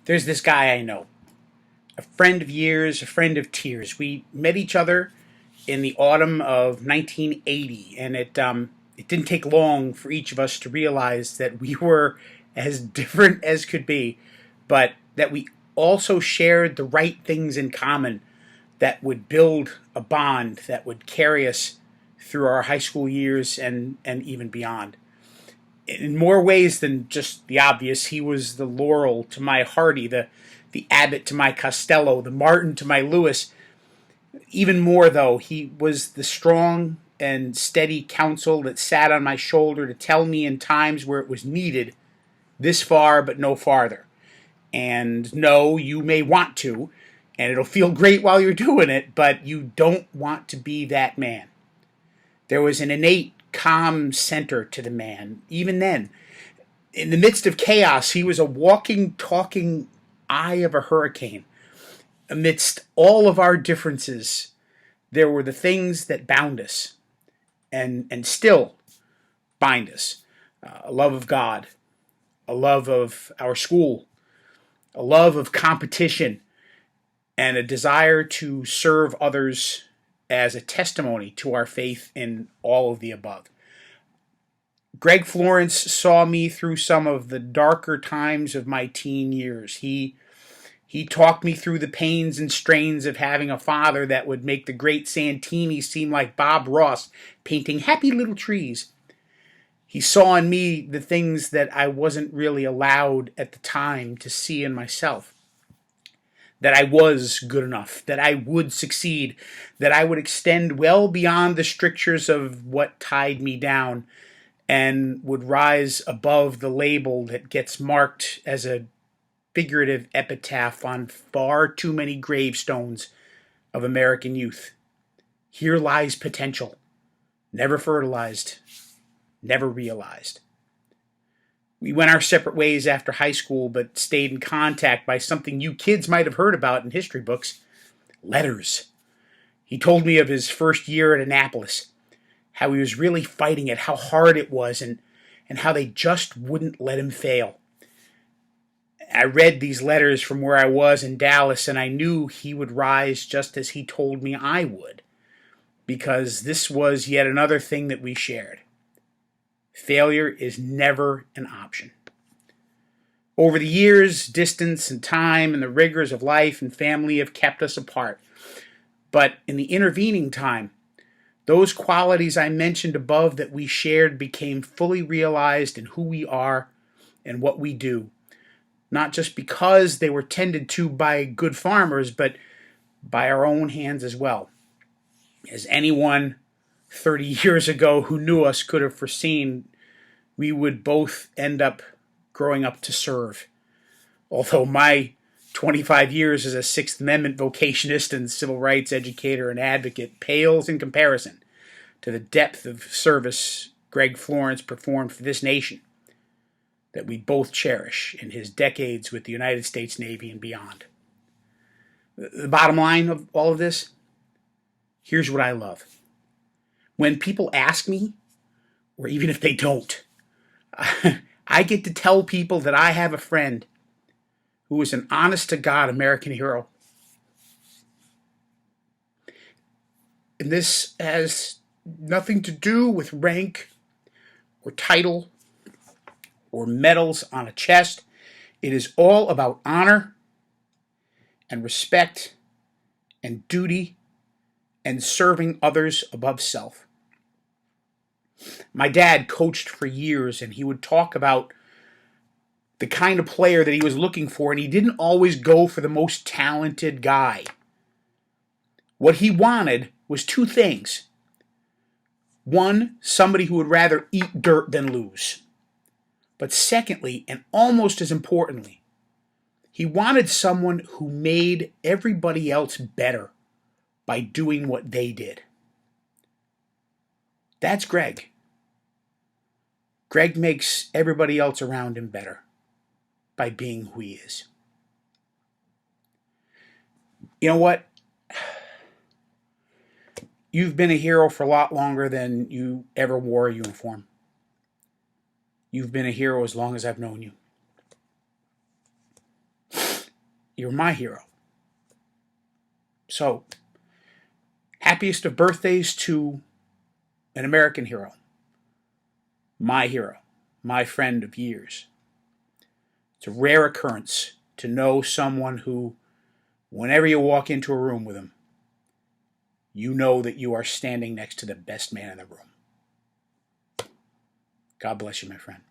There's this guy I know, a friend of years, a friend of tears. We met each other in the autumn of 1980, and it didn't take long for each of us to realize that we were as different as could be, but that we also shared the right things in common that would build a bond that would carry us through our high school years and even beyond. In more ways than just the obvious, he was the Laurel to my Hardy, the Abbott to my Costello, the Martin to my Lewis. Even more, though, he was the strong and steady counsel that sat on my shoulder to tell me in times where it was needed, this far but no farther. And no, you may want to, and it'll feel great while you're doing it, but you don't want to be that man. There was an innate calm center to the man, even then. In the midst of chaos, he was a walking, talking eye of a hurricane. Amidst all of our differences, there were the things that bound us and still bind us. A love of God, a love of our school, a love of competition, and a desire to serve others as a testimony to our faith in all of the above. Greg Florence saw me through some of the darker times of my teen years. He talked me through the pains and strains of having a father that would make the great Santini seem like Bob Ross painting happy little trees. He saw in me the things that I wasn't really allowed at the time to see in myself. That I was good enough, that I would succeed, that I would extend well beyond the strictures of what tied me down and would rise above the label that gets marked as a figurative epitaph on far too many gravestones of American youth. Here lies potential, never fertilized, never realized. We went our separate ways after high school, but stayed in contact by something you kids might have heard about in history books: letters. He told me of his first year at Annapolis, how he was really fighting it, how hard it was, and how they just wouldn't let him fail. I read these letters from where I was in Dallas, and I knew he would rise just as he told me I would, because this was yet another thing that we shared. Failure is never an option. Over the years, distance and time and the rigors of life and family have kept us apart. But in the intervening time, those qualities I mentioned above that we shared became fully realized in who we are and what we do. Not just because they were tended to by good farmers, but by our own hands as well. As anyone 30 years ago who knew us could have foreseen, we would both end up growing up to serve. Although my 25 years as a Sixth Amendment vocationist and civil rights educator and advocate pales in comparison to the depth of service Greg Florence performed for this nation that we both cherish in his decades with the United States Navy and beyond. The bottom line of all of this, here's what I love. When people ask me, or even if they don't, I get to tell people that I have a friend who is an honest-to-God American hero. And this has nothing to do with rank or title or medals on a chest. It is all about honor and respect and duty and serving others above self. My dad coached for years, and he would talk about the kind of player that he was looking for, and he didn't always go for the most talented guy. What he wanted was two things. One, somebody who would rather eat dirt than lose. But secondly, and almost as importantly, he wanted someone who made everybody else better by doing what they did. That's Greg. Greg makes everybody else around him better by being who he is. You know what? You've been a hero for a lot longer than you ever wore a uniform. You've been a hero as long as I've known you. You're my hero. So, happiest of birthdays to an American hero, my friend of years. It's a rare occurrence to know someone who, whenever you walk into a room with him, you know that you are standing next to the best man in the room. God bless you, my friend.